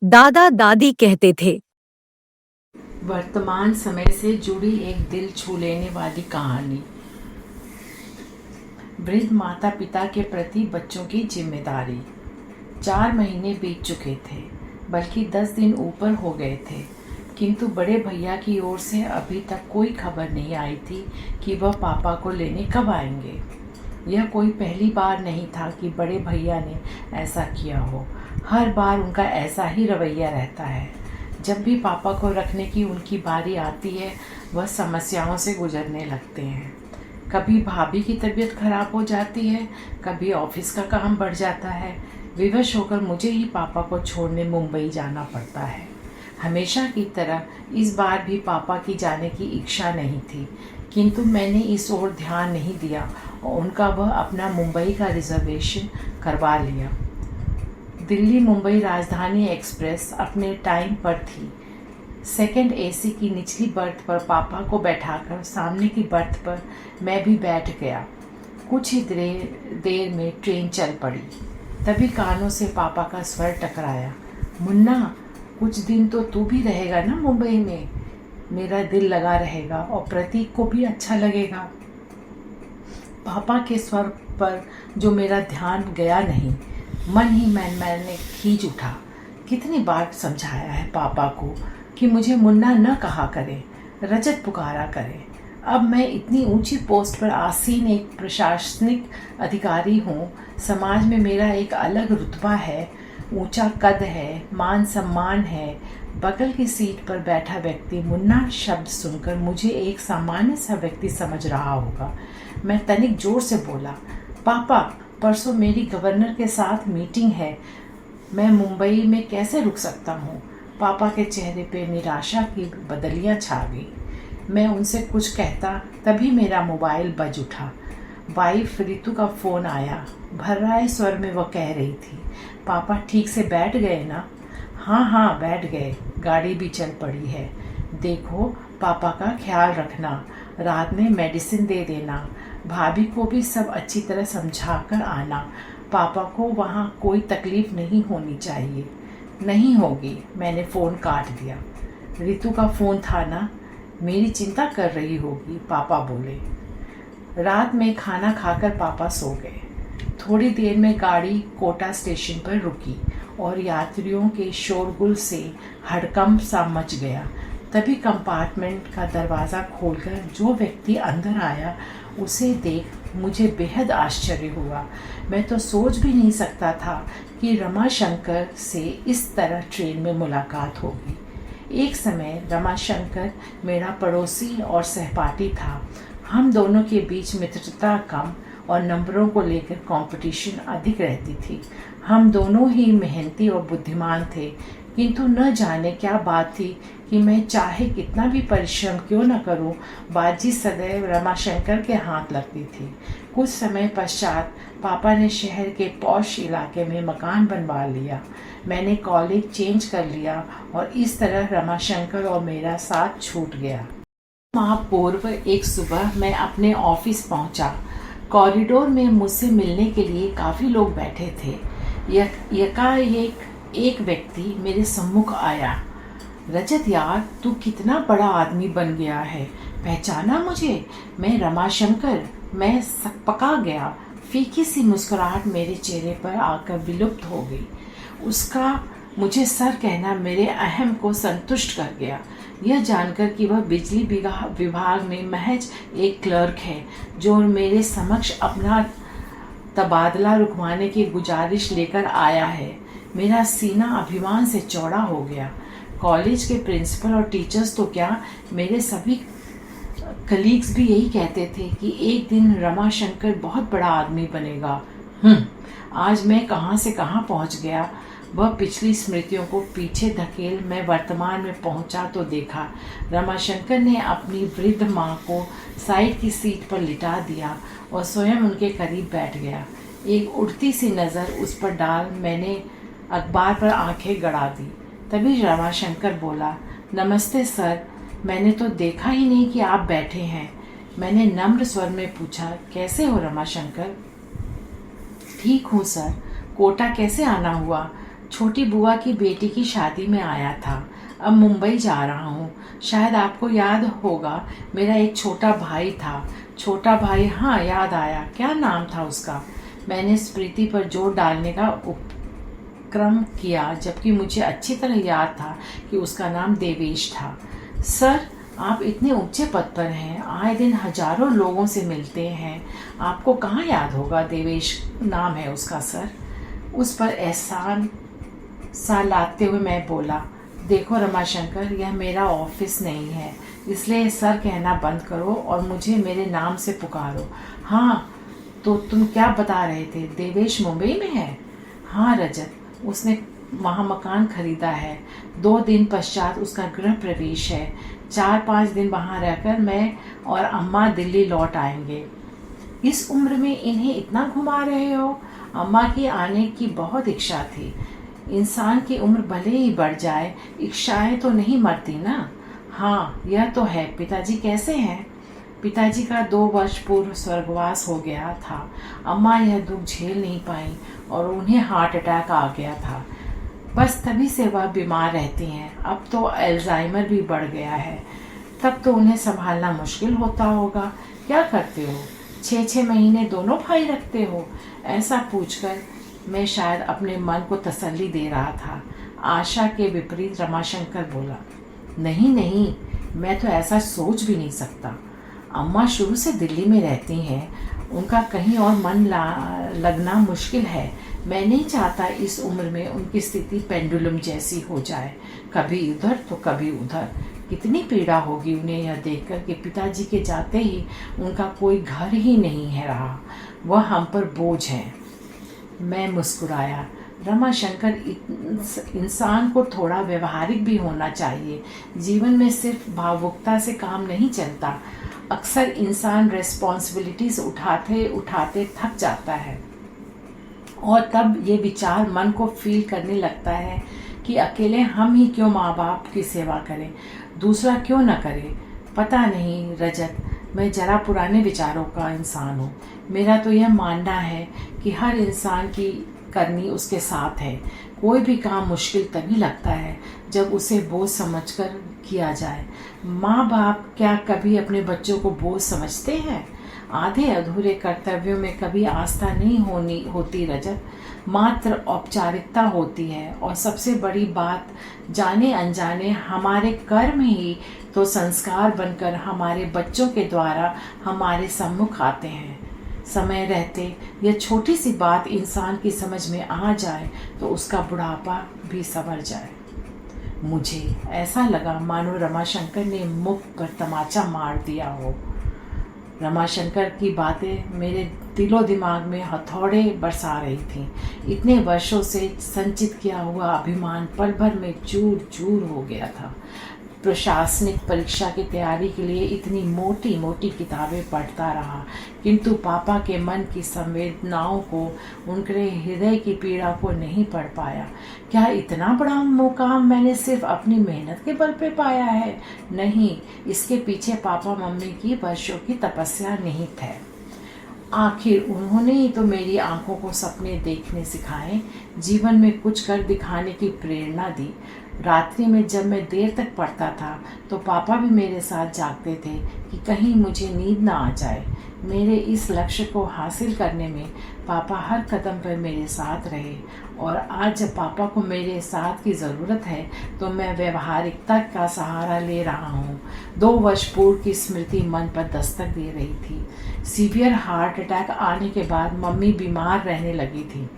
दादा दादी कहते थे। वर्तमान समय से जुड़ी एक दिल छू लेने वाली कहानी। वृद्ध माता पिता के प्रति बच्चों की जिम्मेदारी। 4 महीने बीत चुके थे, बल्कि 10 दिन ऊपर हो गए थे, किंतु बड़े भैया की ओर से अभी तक कोई खबर नहीं आई थी कि वह पापा को लेने कब आएंगे। यह कोई पहली बार नहीं था कि बड़े भैया ने ऐसा किया हो। हर बार उनका ऐसा ही रवैया रहता है। जब भी पापा को रखने की उनकी बारी आती है, वह समस्याओं से गुजरने लगते हैं। कभी भाभी की तबीयत खराब हो जाती है, कभी ऑफिस का काम बढ़ जाता है। विवश होकर मुझे ही पापा को छोड़ने मुंबई जाना पड़ता है। हमेशा की तरह इस बार भी पापा की जाने की इच्छा नहीं थी, किंतु मैंने इस ओर ध्यान नहीं दिया और उनका वह अपना मुंबई का रिजर्वेशन करवा लिया। दिल्ली मुंबई राजधानी एक्सप्रेस अपने टाइम पर थी। सेकंड एसी की निचली बर्थ पर पापा को बैठाकर सामने की बर्थ पर मैं भी बैठ गया। कुछ ही देर में ट्रेन चल पड़ी। तभी कानों से पापा का स्वर टकराया, मुन्ना, कुछ दिन तो तू भी रहेगा ना मुंबई में? मेरा दिल लगा रहेगा और प्रतीक को भी अच्छा लगेगा। पापा के स्वर पर जो मेरा ध्यान गया नहीं, मन ही मैंने खींच उठा। कितनी बार समझाया है पापा को कि मुझे मुन्ना न कहा करें, रजत पुकारा करें। अब मैं इतनी ऊंची पोस्ट पर आसीन एक प्रशासनिक अधिकारी हूँ। समाज में मेरा एक अलग रुतबा है, ऊंचा कद है, मान सम्मान है। बगल की सीट पर बैठा व्यक्ति मुन्ना शब्द सुनकर मुझे एक सामान्य सा व्यक्ति समझ रहा होगा। मैं तनिक जोर से बोला, पापा, परसों मेरी गवर्नर के साथ मीटिंग है, मैं मुंबई में कैसे रुक सकता हूँ? पापा के चेहरे पे निराशा की बदलियाँ छा गई। मैं उनसे कुछ कहता तभी मेरा मोबाइल बज उठा। वाइफ रितु का फ़ोन आया। भर्राए स्वर में वह कह रही थी, पापा ठीक से बैठ गए ना? हाँ हाँ बैठ गए, गाड़ी भी चल पड़ी है। देखो, पापा का ख्याल रखना, रात में मेडिसिन दे देना, भाभी को भी सब अच्छी तरह समझा कर आना। पापा को वहाँ कोई तकलीफ़ नहीं होनी चाहिए। नहीं होगी। मैंने फ़ोन काट दिया। रितु का फ़ोन था ना? मेरी चिंता कर रही होगी, पापा बोले। रात में खाना खाकर पापा सो गए। थोड़ी देर में गाड़ी कोटा स्टेशन पर रुकी और यात्रियों के शोरगुल से हड़कंप सा मच गया। तभी कंपार्टमेंट का दरवाज़ा खोलकर जो व्यक्ति अंदर आया, उसे देख मुझे बेहद आश्चर्य हुआ। मैं तो सोच भी नहीं सकता था कि रमाशंकर से इस तरह ट्रेन में मुलाकात होगी। एक समय रमाशंकर मेरा पड़ोसी और सहपाठी था। हम दोनों के बीच मित्रता कम और नंबरों को लेकर कंपटीशन अधिक रहती थी। हम दोनों ही मेहनती और बुद्धिमान थे, किंतु न जाने क्या बात थी कि मैं चाहे कितना भी परिश्रम क्यों न करूं, बाजी सदैव रमाशंकर के हाथ लगती थी। कुछ समय पश्चात पापा ने शहर के पॉश इलाके में मकान बनवा लिया। मैंने कॉलेज चेंज कर लिया और इस तरह रमाशंकर और मेरा साथ छूट गया। माह पूर्व एक सुबह मैं अपने ऑफिस पहुंचा। कॉरिडोर में मुझसे मिलने के लिए काफ़ी लोग बैठे थे। यकाएक एक व्यक्ति मेरे सम्मुख आया। रजत यार, तू कितना बड़ा आदमी बन गया है, पहचाना मुझे? मैं रमाशंकर। मैं सकपका गया। फीकी सी मुस्कुराहट मेरे चेहरे पर आकर विलुप्त हो गई। उसका मुझे सर कहना मेरे अहम को संतुष्ट कर गया। यह जानकर कि वह बिजली विभाग में महज एक क्लर्क है, जो मेरे समक्ष अपना तबादला रुकवाने की गुजारिश लेकर आया है, मेरा सीना अभिमान से चौड़ा हो गया। कॉलेज के प्रिंसिपल और टीचर्स तो क्या, मेरे सभी कलीग्स भी यही कहते थे कि एक दिन रमाशंकर बहुत बड़ा आदमी बनेगा। आज मैं कहाँ से कहाँ पहुँच गया। वह पिछली स्मृतियों को पीछे धकेल मैं वर्तमान में पहुंचा तो देखा रमाशंकर ने अपनी वृद्ध माँ को साइड की सीट पर लिटा दिया और स्वयं उनके करीब बैठ गया। एक उड़ती सी नज़र उस पर डाल मैंने अखबार पर आंखें गड़ा दी। तभी रमाशंकर बोला, नमस्ते सर, मैंने तो देखा ही नहीं कि आप बैठे हैं। मैंने नम्र स्वर में पूछा, कैसे हो रमाशंकर? ठीक हूँ सर। कोटा कैसे आना हुआ? छोटी बुआ की बेटी की शादी में आया था। अब मुंबई जा रहा हूँ। शायद आपको याद होगा, मेरा एक छोटा भाई था। छोटा भाई, हाँ याद आया, क्या नाम था उसका? मैंने स्मृति पर जोर डालने का उपक्रम किया, जबकि मुझे अच्छी तरह याद था कि उसका नाम देवेश था। सर, आप इतने ऊंचे पद पर हैं, आए दिन हजारों लोगों से मिलते हैं, आपको कहाँ याद होगा? देवेश नाम है उसका सर। उस पर एहसान सा लाते हुए मैं बोला, देखो रमाशंकर, यह मेरा ऑफिस नहीं है, इसलिए सर कहना बंद करो और मुझे मेरे नाम से पुकारो। हाँ, तो तुम क्या बता रहे थे? देवेश मुंबई में है? हाँ रजत, उसने वहाँ मकान खरीदा है। 2 दिन पश्चात उसका गृह प्रवेश है। 4-5 दिन वहाँ रहकर मैं और अम्मा दिल्ली लौट आएंगे। इस उम्र में इन्हें इतना घुमा रहे हो? अम्मा की आने की बहुत इच्छा थी। इंसान की उम्र भले ही बढ़ जाए, इच्छाएं तो नहीं मरती ना। हाँ, यह तो है। पिताजी कैसे हैं? पिताजी का 2 वर्ष पूर्व स्वर्गवास हो गया था। अम्मा यह दुख झेल नहीं पाई और उन्हें हार्ट अटैक आ गया था। बस तभी से वह बीमार रहती हैं। अब तो अल्जाइमर भी बढ़ गया है। तब तो उन्हें संभालना मुश्किल होता होगा। क्या करते हो? 6-6 महीने दोनों भाई रखते हो? ऐसा पूछकर मैं शायद अपने मन को तसल्ली दे रहा था। आशा के विपरीत रमाशंकर बोला, नहीं नहीं, मैं तो ऐसा सोच भी नहीं सकता। अम्मा शुरू से दिल्ली में रहती हैं, उनका कहीं और मन लगना मुश्किल है। मैं नहीं चाहता इस उम्र में उनकी स्थिति पेंडुलम जैसी हो जाए, कभी इधर तो कभी उधर। कितनी पीड़ा होगी उन्हें यह देखकर कि पिताजी के जाते ही उनका कोई घर ही नहीं है रहा, वह हम पर बोझ है। मैं मुस्कुराया। रमाशंकर, इंसान को थोड़ा व्यवहारिक भी होना चाहिए। जीवन में सिर्फ भावुकता से काम नहीं चलता। अक्सर इंसान रेस्पॉन्सिबिलिटीज उठाते उठाते थक जाता है और तब ये विचार मन को फील करने लगता है कि अकेले हम ही क्यों माँ बाप की सेवा करें, दूसरा क्यों न करे। पता नहीं रजत, मैं जरा पुराने विचारों का इंसान हूँ। मेरा तो यह मानना है कि हर इंसान की करनी उसके साथ है। कोई भी काम मुश्किल तभी लगता है जब उसे बोझ समझकर किया जाए। माँ बाप क्या कभी अपने बच्चों को बोझ समझते हैं? आधे अधूरे कर्तव्यों में कभी आस्था नहीं होती रजत, मात्र औपचारिकता होती है। और सबसे बड़ी बात, जाने अनजाने हमारे कर्म ही तो संस्कार बनकर हमारे बच्चों के द्वारा हमारे सम्मुख आते हैं। समय रहते यह छोटी सी बात इंसान की समझ में आ जाए तो उसका बुढ़ापा भी संवर जाए। मुझे ऐसा लगा मानो रमाशंकर ने मुख पर तमाचा मार दिया हो। रमाशंकर की बातें मेरे दिलो दिमाग में हथौड़े बरसा रही थीं। इतने वर्षों से संचित किया हुआ अभिमान पल भर में चूर चूर हो गया था। प्रशासनिक परीक्षा की तैयारी के लिए इतनी मोटी मोटी किताबें पढ़ता रहा, किंतु पापा के मन की संवेदनाओं को, उनके हृदय की पीड़ा को नहीं पढ़ पाया। क्या इतना बड़ा मुकाम मैंने सिर्फ अपनी मेहनत के बल पे पाया है? नहीं, इसके पीछे पापा मम्मी की वर्षों की तपस्या निहित है। आखिर उन्होंने ही तो मेरी आंखों को सपने देखने सिखाए, जीवन में कुछ कर दिखाने की प्रेरणा दी। रात्रि में जब मैं देर तक पढ़ता था तो पापा भी मेरे साथ जागते थे कि कहीं मुझे नींद ना आ जाए। मेरे इस लक्ष्य को हासिल करने में पापा हर कदम पर मेरे साथ रहे और आज जब पापा को मेरे साथ की ज़रूरत है तो मैं व्यवहारिकता का सहारा ले रहा हूँ। 2 वर्ष पूर्व की स्मृति मन पर दस्तक दे रही थी। सीवियर हार्ट अटैक आने के बाद मम्मी बीमार रहने लगी थी।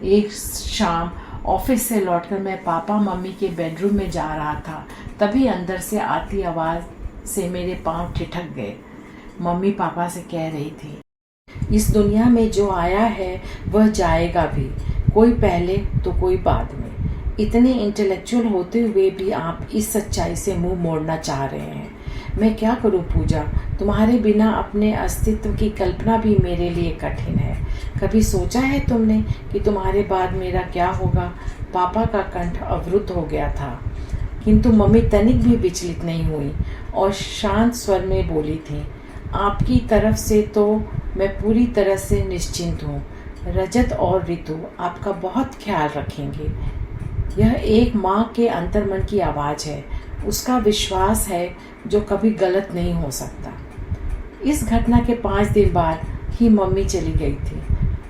एक शाम ऑफिस से लौटकर मैं पापा मम्मी के बेडरूम में जा रहा था, तभी अंदर से आती आवाज़ से मेरे पांव ठिठक गए। मम्मी पापा से कह रही थी, इस दुनिया में जो आया है वह जाएगा भी, कोई पहले तो कोई बाद में। इतने इंटेलेक्चुअल होते हुए भी आप इस सच्चाई से मुंह मोड़ना चाह रहे हैं। मैं क्या करूं पूजा, तुम्हारे बिना अपने अस्तित्व की कल्पना भी मेरे लिए कठिन है। कभी सोचा है तुमने कि तुम्हारे बाद मेरा क्या होगा? पापा का कंठ अवरुद्ध हो गया था, किंतु मम्मी तनिक भी विचलित नहीं हुई और शांत स्वर में बोली थी, आपकी तरफ से तो मैं पूरी तरह से निश्चिंत हूँ। रजत और ऋतु आपका बहुत ख्याल रखेंगे। यह एक माँ के अंतर्मन की आवाज़ है, उसका विश्वास है जो कभी गलत नहीं हो सकता। इस घटना के 5 दिन बाद ही मम्मी चली गई थी।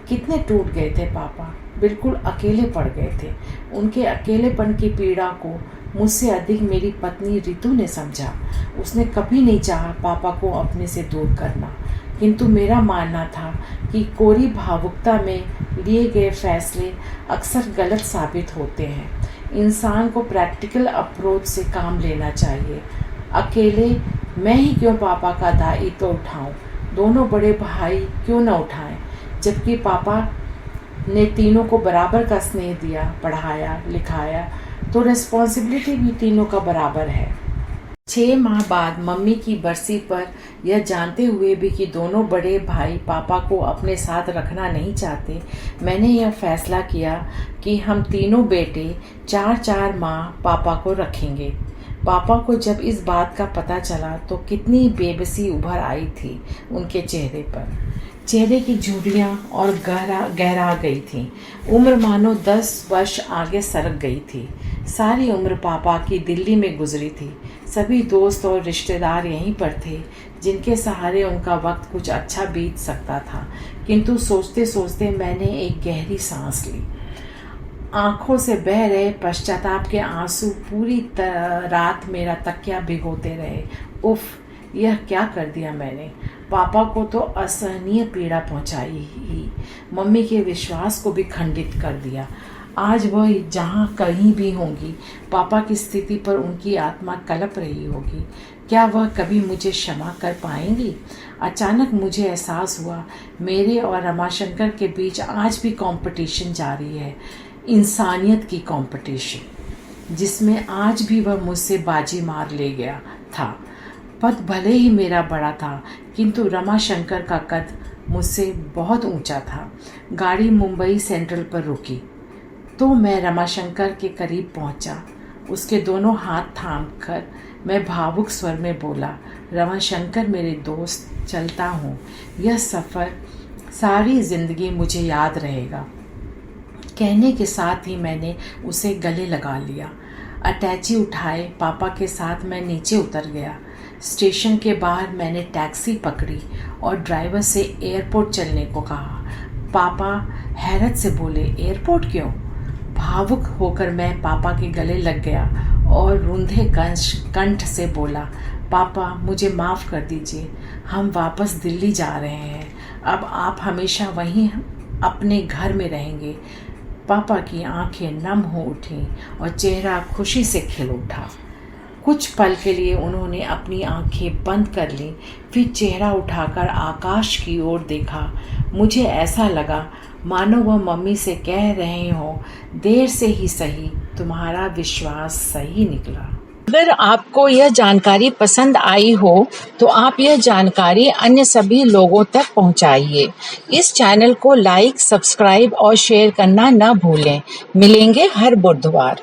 कितने टूट गए थे पापा, बिल्कुल अकेले पड़ गए थे। उनके अकेलेपन की पीड़ा को मुझसे अधिक मेरी पत्नी रितु ने समझा। उसने कभी नहीं चाहा पापा को अपने से दूर करना, किंतु मेरा मानना था कि कोरी भावुकता में लिए गए फैसले अक्सर गलत साबित होते हैं। इंसान को प्रैक्टिकल अप्रोच से काम लेना चाहिए। अकेले मैं ही क्यों पापा का दायित्व उठाऊं, दोनों बड़े भाई क्यों न उठाएं, जबकि पापा ने तीनों को बराबर का स्नेह दिया, पढ़ाया लिखाया, तो रिस्पॉन्सिबिलिटी भी तीनों का बराबर है। 6 माह बाद मम्मी की बरसी पर यह जानते हुए भी कि दोनों बड़े भाई पापा को अपने साथ रखना नहीं चाहते, मैंने यह फैसला किया कि हम तीनों बेटे 4-4 माह पापा को रखेंगे। पापा को जब इस बात का पता चला तो कितनी बेबसी उभर आई थी उनके चेहरे पर। चेहरे की झुर्रियाँ और गहरा गई थीं। उम्र मानो 10 वर्ष आगे सरक गई थी। सारी उम्र पापा की दिल्ली में गुजरी थी। सभी दोस्त और रिश्तेदार यहीं पर थे जिनके सहारे उनका वक्त कुछ अच्छा बीत सकता था। किंतु सोचते सोचते मैंने एक गहरी सांस ली। आंखों से बह रहे पश्चाताप के आंसू पूरी रात मेरा तकिया भिगोते रहे। उफ, यह क्या कर दिया मैंने। पापा को तो असहनीय पीड़ा पहुंचाई ही, मम्मी के विश्वास को भी खंडित कर दिया। आज वह जहाँ कहीं भी होंगी, पापा की स्थिति पर उनकी आत्मा कलप रही होगी। क्या वह कभी मुझे क्षमा कर पाएंगी? अचानक मुझे एहसास हुआ मेरे और रमाशंकर के बीच आज भी कंपटीशन जारी है, इंसानियत की कंपटीशन, जिसमें आज भी वह मुझसे बाजी मार ले गया था। पद भले ही मेरा बड़ा था, किंतु रमाशंकर का कद मुझसे बहुत ऊंचा था। गाड़ी मुंबई सेंट्रल पर रुकी तो मैं रमाशंकर के करीब पहुंचा। उसके दोनों हाथ थामकर मैं भावुक स्वर में बोला, रमाशंकर मेरे दोस्त, चलता हूँ। यह सफ़र सारी ज़िंदगी मुझे याद रहेगा। कहने के साथ ही मैंने उसे गले लगा लिया। अटैची उठाए पापा के साथ मैं नीचे उतर गया। स्टेशन के बाहर मैंने टैक्सी पकड़ी और ड्राइवर से एयरपोर्ट चलने को कहा। पापा हैरत से बोले, एयरपोर्ट क्यों? भावुक होकर मैं पापा के गले लग गया और रूंधे कंठ से बोला, पापा मुझे माफ़ कर दीजिए, हम वापस दिल्ली जा रहे हैं। अब आप हमेशा वहीं अपने घर में रहेंगे। पापा की आंखें नम हो उठीं और चेहरा खुशी से खिल उठा। कुछ पल के लिए उन्होंने अपनी आंखें बंद कर लीं, फिर चेहरा उठाकर आकाश की ओर देखा। मुझे ऐसा लगा मानो वह मम्मी से कह रहे हों, देर से ही सही, तुम्हारा विश्वास सही निकला। अगर आपको यह जानकारी पसंद आई हो तो आप यह जानकारी अन्य सभी लोगों तक पहुंचाइए। इस चैनल को लाइक, सब्सक्राइब और शेयर करना न भूलें। मिलेंगे हर बुधवार।